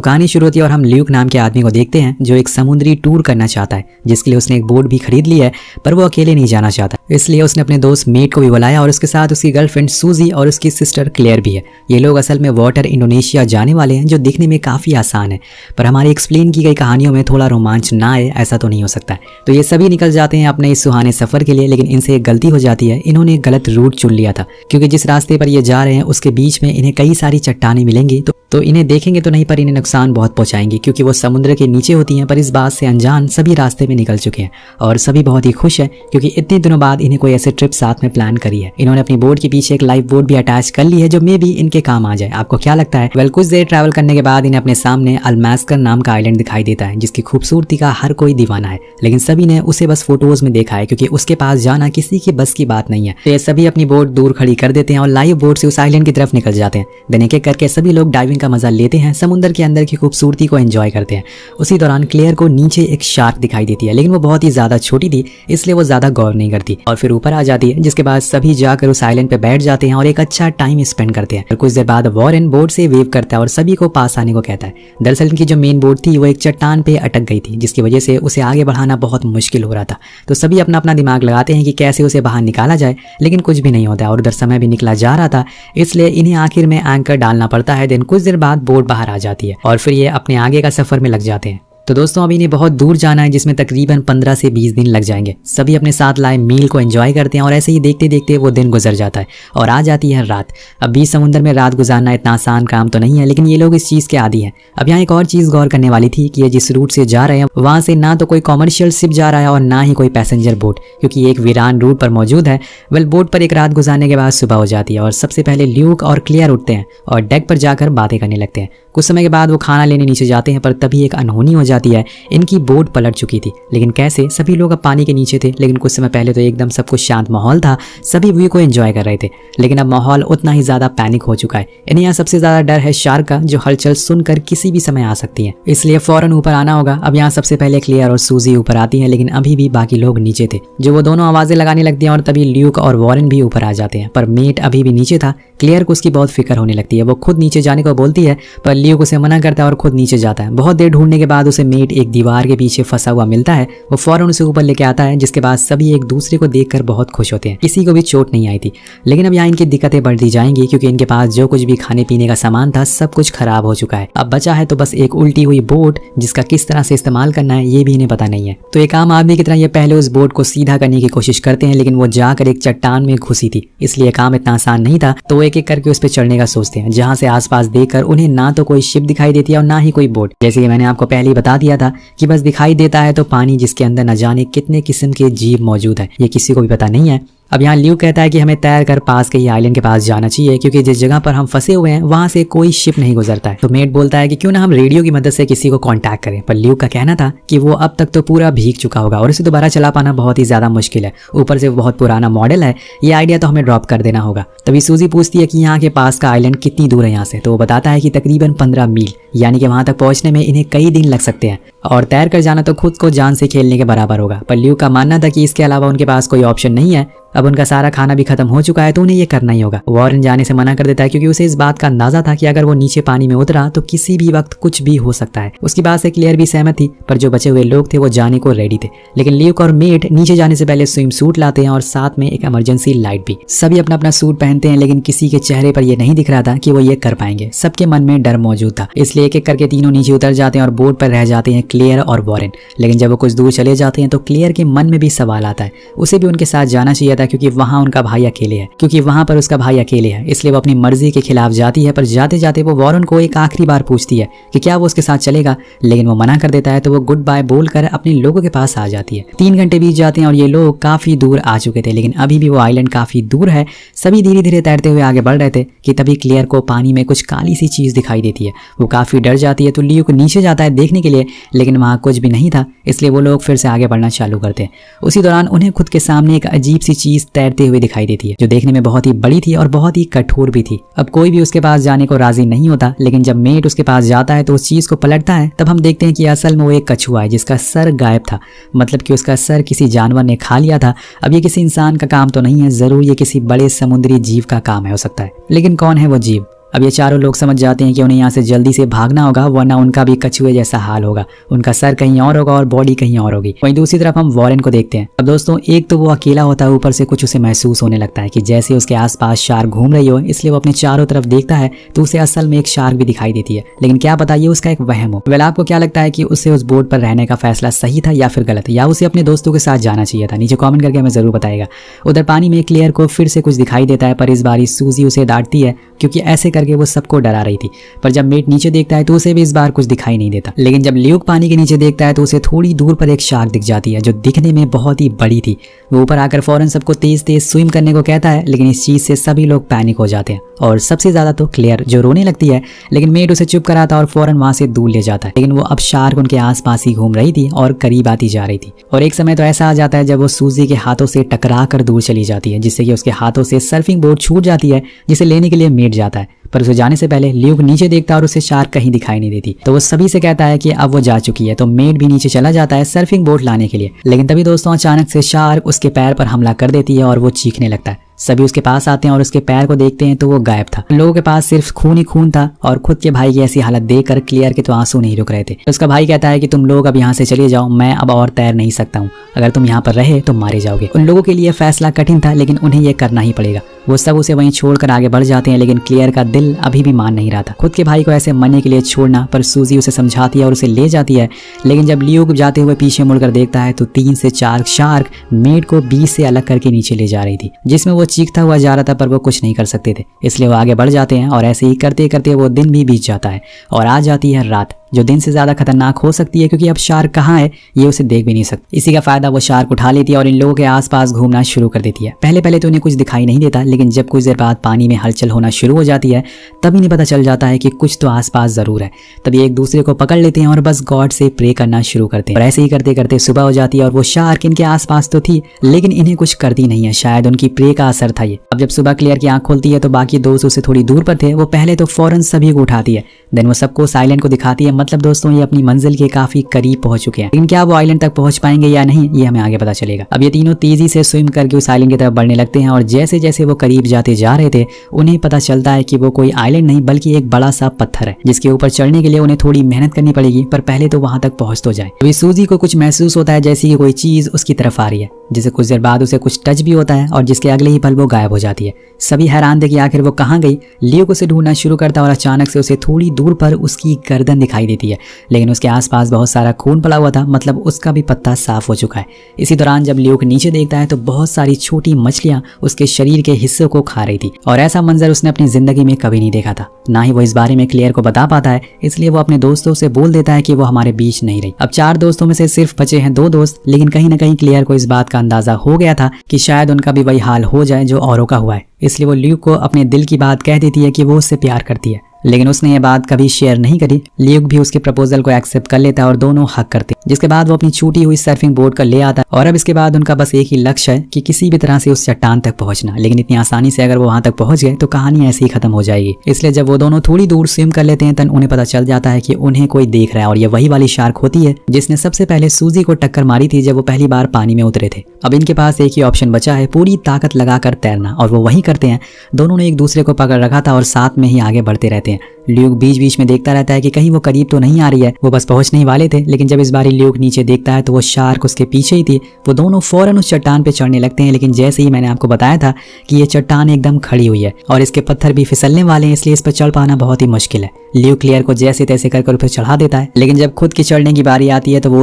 कहानी शुरू होती है और हम ल्यूक नाम के आदमी को देखते हैं जो एक समुद्री टूर करना चाहता है, जिसके लिए उसने एक बोट भी खरीद ली है, पर वो अकेले नहीं जाना चाहता। इसलिए उसने अपने दोस्त मेट को भी बुलाया और उसके साथ उसकी गर्लफ्रेंड सूजी और उसकी सिस्टर क्लेयर भी है। ये लोग असल में वाटर इंडोनेशिया जाने वाले हैं, जो दिखने में काफ़ी आसान है, पर हमारी एक्सप्लेन की गई कहानियों में थोड़ा रोमांच ना आए ऐसा तो नहीं हो सकता है। तो ये सभी निकल जाते हैं अपने इस सुहाने सफ़र के लिए, लेकिन इनसे एक गलती हो जाती है। इन्होंने एक गलत रूट चुन लिया था, क्योंकि जिस रास्ते पर ये जा रहे हैं उसके बीच में इन्हें कई सारी चट्टानें मिलेंगी। तो इन्हें देखेंगे तो नहीं, पर इन्हें नुकसान बहुत पहुंचाएंगे, क्योंकि वो समुद्र के नीचे होती हैं। पर इस बात से अनजान सभी रास्ते में निकल चुके हैं और सभी बहुत ही खुश हैं, क्योंकि इतने दिनों बाद इन्हें कोई ऐसे ट्रिप साथ में प्लान करी है। इन्होंने अपनी बोट के पीछे एक लाइफ बोट भी अटैच कर ली है, जो मे भी इनके काम आ जाए। आपको क्या लगता है? वेल, कुछ देर ट्रैवल करने के बाद इन्हें अपने सामने अल्मास्कर नाम का आइलैंड दिखाई देता है, जिसकी खूबसूरती का हर कोई दीवाना है, लेकिन सभी ने उसे बस फोटोज में देखा है, क्योंकि उसके पास जाना किसी की बस की बात नहीं है। तो ये सभी अपनी बोट दूर खड़ी कर देते हैं और लाइव बोट से उस आइलैंड की तरफ निकल जाते हैं। दिन एक एक करके सभी लोग डाइविंग का मजा लेते हैं, समुद्र के अंदर की खूबसूरती को एंजॉय करते हैं। उसी दौरान क्लेयर को नीचे एक शार्क दिखाई देती है, लेकिन वो बहुत ही ज्यादा छोटी थी, इसलिए वो ज्यादा गौर नहीं करती और फिर ऊपर आ जाती है, जिसके बाद सभी जाकर उस आइलैंड पे बैठ जाते हैं और एक अच्छा टाइम स्पेंड करते हैं। और कुछ देर बाद वॉरेन बोट से वेव करता है और सभी को पास आने को कहता है। दरअसल इनकी जो मेन बोट थी वो एक चट्टान पे अटक गई थी, जिसकी वजह से उसे आगे बढ़ाना बहुत मुश्किल हो रहा था। तो सभी अपना अपना दिमाग लगाते हैं कि कैसे उसे बाहर निकाला जाए, लेकिन कुछ भी नहीं होता है और उधर समय भी निकला जा रहा था, इसलिए इन्हें आखिर में एंकर डालना पड़ता है। दिन कुछ देर बाद बोट बाहर आ जाती है और फिर ये अपने आगे का सफर में लग जाते हैं। तो दोस्तों, अभी इन्हें बहुत दूर जाना है, जिसमें तकरीबन 15 से 20 दिन लग जाएंगे। सभी अपने साथ लाए मील को एंजॉय करते हैं और ऐसे ही देखते देखते वो दिन गुजर जाता है और आ जाती है रात। अब बीच समुद्र में रात गुजारना इतना आसान काम तो नहीं है, लेकिन ये लोग इस चीज़ के आदी हैं। अब यहाँ एक और चीज़ गौर करने वाली थी कि ये जिस रूट से जा रहे हैं वहाँ से ना तो कोई कॉमर्शियल शिप जा रहा है और ना ही कोई पैसेंजर बोट, क्योंकि ये एक वीरान रूट पर मौजूद है। वेल, बोट पर एक रात गुजारने के बाद सुबह हो जाती है और सबसे पहले ल्यूक और क्लियर उठते हैं और डेक पर जाकर बातें करने लगते हैं। कुछ समय के बाद वो खाना लेने नीचे जाते हैं, पर तभी एक अनहोनी हो जाती है। इनकी बोट पलट चुकी थी, लेकिन कैसे? सभी लोग अब पानी के नीचे थे, लेकिन कुछ समय पहले तो एकदम सब कुछ शांत माहौल था, सभी व्यू को एंजॉय कर रहे थे, लेकिन अब माहौल उतना ही ज्यादा पैनिक हो चुका है। इन्हें यहाँ सबसे ज्यादा डर है शार्क का, जो हलचल सुनकर किसी भी समय आ सकती है, इसलिए फौरन ऊपर आना होगा। अब यहाँ सबसे पहले क्लियर और सूजी ऊपर आती है, लेकिन अभी भी बाकी लोग नीचे थे, जो वो दोनों आवाजें लगाने लगती हैं और तभी ल्यूक और वॉरेन भी ऊपर आ जाते हैं, पर मेट अभी भी नीचे था। क्लियर को उसकी बहुत फिक्र होने लगती है, वो खुद नीचे जाने को बोलती है, पर ल्यूक उसे मना करता है और खुद नीचे जाता है। बहुत देर ढूंढने के बाद उसे मेट एक दीवार के पीछे फंसा हुआ मिलता है, वो फौरन उसे ऊपर लेके आता है, जिसके बाद सभी एक दूसरे को देखकर बहुत खुश होते हैं। किसी को भी चोट नहीं आई थी, लेकिन अब यहाँ इनकी दिक्कतें बढ़ती जाएंगी, क्योंकि इनके पास जो कुछ भी खाने पीने का सामान था सब कुछ खराब हो चुका है। अब बचा है तो बस एक उल्टी हुई बोट, जिसका किस तरह से इस्तेमाल करना है ये भी इन्हें पता नहीं है। तो एक आम आदमी की तरह ये पहले उस बोट को सीधा करने की कोशिश करते हैं, लेकिन वो जाकर एक चट्टान में घुसी थी, इसलिए काम इतना आसान नहीं था। तो एक एक करके उस पर चढ़ने का सोचते हैं, जहाँ से आसपास देखकर उन्हें ना तो कोई शिप दिखाई देती है और ना ही कोई बोट। जैसे कि मैंने आपको पहले ही बता दिया था कि बस दिखाई देता है तो पानी, जिसके अंदर न जाने कितने किस्म के जीव मौजूद है, ये किसी को भी पता नहीं है। अब यहाँ ल्यूक कहता है कि हमें तैर कर पास के ही आइलैंड के पास जाना चाहिए, क्योंकि जिस जगह पर हम फंसे हुए हैं वहां से कोई शिप नहीं गुजरता है। तो मेट बोलता है कि क्यों ना हम रेडियो की मदद से किसी को कांटेक्ट करें, पर ल्यूक का कहना था कि वो अब तक तो पूरा भीग चुका होगा और इसे दोबारा चला पाना बहुत ही ज्यादा मुश्किल है, ऊपर से वो बहुत पुराना मॉडल है, ये आइडिया तो हमें ड्रॉप कर देना होगा। तभी सूजी पूछती है कि यहाँ के पास का आइलैंड कितनी दूर है यहाँ से, तो वो बताता है कि तकरीबन 15 मील, यानी कि वहां तक पहुंचने में इन्हें कई दिन लग सकते हैं और तैर कर जाना तो खुद को जान से खेलने के बराबर होगा। पर ल्यूक का मानना था कि इसके अलावा उनके पास कोई ऑप्शन नहीं है, अब उनका सारा खाना भी खत्म हो चुका है, तो उन्हें ये करना ही होगा। वॉरेन जाने से मना कर देता है, क्योंकि उसे इस बात का अंदाजा था कि अगर वो नीचे पानी में उतरा तो किसी भी वक्त कुछ भी हो सकता है। उसकी बात से क्लियर भी सहमत थी, पर जो बचे हुए लोग थे वो जाने को रेडी थे। लेकिन ल्यूक और मेट नीचे जाने से पहले स्विम सूट लाते हैं और साथ में एक इमरजेंसी लाइट भी। सभी अपना अपना सूट पहनते हैं, लेकिन किसी के चेहरे पर यह नहीं दिख रहा था कि वो ये कर पाएंगे। सबके मन में डर मौजूद था, इसलिए एक एक करके तीनों नीचे उतर जाते हैं और बोट पर रह जाते हैं क्लियर और वॉरेन। लेकिन जब वो कुछ दूर चले जाते हैं तो क्लियर के मन में भी सवाल आता है, उसे भी उनके साथ जाना चाहिए था, क्योंकि वहां उनका भाई अकेले है, क्योंकि वहां पर उसका भाई अकेले है, इसलिए वो अपनी मर्जी के खिलाफ जाती है। पर जाते जाते वो वॉरेन को एक आखिरी बार पूछती है कि क्या वो उसके साथ चलेगा, लेकिन वो मना कर देता है। तो वो गुड बाय बोलकर अपने लोगों के पास आ जाती है। 3 घंटे बीत जाते हैं और ये लोग काफी दूर आ चुके थे, लेकिन अभी भी वो आइलैंड काफी दूर है। सभी धीरे धीरे तैरते हुए आगे बढ़ रहे थे कि तभी क्लियर को पानी में कुछ काली सी चीज दिखाई देती है। वो काफी डर जाती है, तो ल्यूक नीचे जाता है देखने के लिए, लेकिन वहां कुछ भी नहीं था, इसलिए वो लोग फिर से आगे बढ़ना चालू करते हैं। उसी दौरान उन्हें खुद के सामने एक अजीब सी चीज तैरते हुए दिखाई देती है, जो देखने में बहुत ही बड़ी थी और बहुत ही कठोर भी थी। अब कोई भी उसके पास जाने को राजी नहीं होता, लेकिन जब मेट उसके पास जाता है तो उस चीज को पलटता है। तब हम देखते हैं कि असल में वो एक कछुआ है, जिसका सर गायब था, मतलब कि उसका सर किसी जानवर ने खा लिया था। अब ये किसी इंसान का काम तो नहीं है, जरूर ये किसी बड़े समुद्री जीव का काम है हो सकता है, लेकिन कौन है वो जीव? अब ये चारों लोग समझ जाते हैं कि उन्हें यहाँ से जल्दी से भागना होगा, वरना उनका भी कछुए जैसा हाल होगा। उनका सर कहीं और होगा और बॉडी कहीं और होगी। वहीं दूसरी तरफ हम वॉरेन को देखते हैं। अब दोस्तों एक तो वो अकेला होता है, ऊपर से कुछ उसे महसूस होने लगता है कि जैसे उसके आसपास शार्क घूम रही हो, इसलिए वो अपने चारों तरफ देखता है तो उसे असल में एक शार्क भी दिखाई देती है। लेकिन क्या पता ये उसका एक वहम हो। वेल आपको क्या लगता है कि उसे उस बोट पर रहने का फैसला सही था या फिर गलत, या उसे अपने दोस्तों के साथ जाना चाहिए था? नीचे कमेंट करके हमें जरूर बताएगा। उधर पानी में क्लेयर को फिर से कुछ दिखाई देता है, पर इस बार सूजी उसे डांटती है क्योंकि ऐसे करके वो सबको डरा रही थी। पर जब मेट नीचे देखता है तो उसे भी इस बार कुछ दिखाई नहीं देता। लेकिन जब ल्यूक पानी के नीचे देखता है तो उसे थोड़ी दूर पर एक शार्क दिख जाती है जो दिखने में बहुत ही बड़ी थी। वो ऊपर आकर फौरन सबको तेज तेज स्विम करने को कहता है, लेकिन इस चीज से सभी लोग पैनिक हो जाते हैं और सबसे ज्यादा तो क्लेयर जो रोने लगती है। लेकिन मेट उसे चुप कराता और फौरन वहां से दूर ले जाता है। लेकिन वो अब शार्क उनके आसपास ही घूम रही थी और करीब आती जा रही थी। और एक समय तो ऐसा आ जाता है जब वो सूजी के हाथों से टकरा कर दूर चली जाती है, जिससे कि उसके हाथों से सर्फिंग बोर्ड छूट जाती है, जिसे लेने के लिए मेट जाता है। पर उसे जाने से पहले ल्यूक नीचे देखता और उसे शार्क कहीं दिखाई नहीं देती। तो वो सभी से कहता है कि अब वो जा चुकी है। तो मेट भी नीचे चला जाता है सर्फिंग बोर्ड लाने के लिए। लेकिन तभी दोस्तों अचानक से शार्क उसके पैर पर हमला कर देती है और वो चीखने लगता है। सभी उसके पास आते हैं और उसके पैर को देखते हैं तो वो गायब था। उन लोगों के पास सिर्फ खून ही खून था और खुद के भाई की ऐसी हालत देखकर क्लियर के तो आंसू नहीं रुक रहे थे। तो उसका भाई कहता है कि तुम लोग अब यहाँ से चले जाओ, मैं अब और तैर नहीं सकता हूँ। अगर तुम यहाँ पर रहे तो मारे जाओगे। उन लोगों के लिए फैसला कठिन था, लेकिन उन्हें यह करना ही पड़ेगा। वो सब उसे वहीं छोड़कर आगे बढ़ जाते हैं, लेकिन क्लियर का दिल अभी भी मान नहीं रहा था खुद के भाई को ऐसे मरने के लिए छोड़ना। पर सूजी उसे समझाती है और उसे ले जाती है। लेकिन जब ल्यूक जाते हुए पीछे मुड़कर देखता है तो 3 से 4 शार्क मेट को बीच से अलग करके नीचे ले जा रही थी, जिसमें वो चीखता हुआ जा रहा था, पर वो कुछ नहीं कर सकते थे। इसलिए वो आगे बढ़ जाते हैं और ऐसे ही करते करते वो दिन भी बीत जाता है और आ जाती है रात, जो दिन से ज्यादा खतरनाक हो सकती है क्योंकि अब शार्क कहाँ है ये उसे देख भी नहीं सकती। इसी का फायदा वो शार्क उठा लेती है और इन लोगों के आसपास घूमना शुरू कर देती है। पहले तो उन्हें कुछ दिखाई नहीं देता, लेकिन जब कुछ देर बाद पानी में हलचल होना शुरू हो जाती है तब इन्हें पता चल जाता है कि कुछ तो आसपास जरूर है। तभी एक दूसरे को पकड़ लेते हैं और बस गॉड से प्रे करना शुरू करते हैं। और ऐसे ही करते करते सुबह हो जाती है और वो शार्क इनके आसपास तो थी, लेकिन इन्हें कुछ करती नहीं है। शायद उनकी प्रे का असर था ये। अब जब सुबह क्लियर की आंख खोलती है तो बाकी दोस्त उससे थोड़ी दूर पर थे। वो पहले तो फौरन सभी को उठाती है, देन वो सबको साइलेंट को दिखाती है। मतलब दोस्तों ये अपनी मंजिल के काफी करीब पहुंच चुके हैं, लेकिन क्या वो आइलैंड तक पहुंच पाएंगे या नहीं ये हमें आगे पता चलेगा। अब ये तीनों तेजी से स्विम करके उस आइलैंड की तरफ बढ़ने लगते हैं और जैसे जैसे वो करीब जाते जा रहे थे उन्हें पता चलता है कि वो कोई आइलैंड नहीं बल्कि एक बड़ा सा पत्थर है, जिसके ऊपर चढ़ने के लिए उन्हें थोड़ी मेहनत करनी पड़ेगी, पर पहले तो वहां तक पहुंच तो जाए। अभी सूजी को कुछ महसूस होता है जैसे कि कोई चीज उसकी तरफ आ रही है, जिसे कुछ देर बाद उसे कुछ टच भी होता है और जिसके अगले ही पल वो गायब हो जाती है। सभी हैरान थे कि आखिर वो कहाँ गई। ल्यूक उसे ढूंढना शुरू करता है और अचानक से उसे थोड़ी दूर पर उसकी गर्दन दिखाई देती है, लेकिन उसके आसपास बहुत सारा खून पड़ा हुआ था, मतलब उसका भी पत्ता साफ हो चुका है। इसी दौरान जब ल्यूक नीचे देखता है तो बहुत सारी छोटी मछलियां उसके शरीर के हिस्सों को खा रही थी और ऐसा मंजर उसने अपनी जिंदगी में कभी नहीं देखा था। ना ही वो इस बारे में क्लियर को बता पाता है, इसलिए वो अपने दोस्तों से बोल देता है कि वो हमारे बीच नहीं रही। अब 4 दोस्तों में से सिर्फ बचे हैं 2 दोस्त, लेकिन कहीं ना कहीं क्लियर को इस बात का अंदाजा हो गया था कि शायद उनका भी वही हाल हो जाए जो औरों का हुआ है। इसलिए वो ल्यूक को अपने दिल की बात कह देती है कि वो उससे प्यार करती है, लेकिन उसने ये बात कभी शेयर नहीं करी। ल्यूक भी उसके प्रपोजल को एक्सेप्ट कर लेता है और दोनों हक करते हैं, जिसके बाद वो अपनी छूटी हुई सर्फिंग बोर्ड का ले आता है। और अब इसके बाद उनका बस एक ही लक्ष्य है कि किसी भी तरह से उस चट्टान तक पहुंचना। लेकिन इतनी आसानी से अगर वो वहां तक पहुंच गए तो कहानी ऐसे ही खत्म हो जाएगी। इसलिए जब वो दोनों थोड़ी दूर स्विम कर लेते हैं तब उन्हें पता चल जाता है कि उन्हें कोई देख रहा है और ये वही वाली शार्क होती है जिसने सबसे पहले सूजी को टक्कर मारी थी जब वो पहली बार पानी में उतरे थे। अब इनके पास एक ही ऑप्शन बचा है, पूरी ताकत लगाकर तैरना, और वो वही करते हैं। दोनों ने एक दूसरे को पकड़ रखा था और साथ में ही आगे बढ़ते रहते हैं। ल्यूक बीच बीच में देखता रहता है कि कहीं वो करीब तो नहीं आ रही है। वो बस पहुंचने ही वाले थे, लेकिन जब इस बारी ल्यूक नीचे देखता है तो वो शार्क उसके पीछे ही थी। वो दोनों फौरन उस चट्टान पे चढ़ने लगते हैं, लेकिन जैसे ही मैंने आपको बताया था कि ये चट्टान एकदम खड़ी हुई है और इसके पत्थर भी फिसलने वाले हैं, इसलिए इस पर चढ़ पाना बहुत ही मुश्किल है। ल्यूक क्लियर को जैसे तैसे कर उस पर चढ़ा देता है, लेकिन जब खुद की चढ़ने की बारी आती है तो वो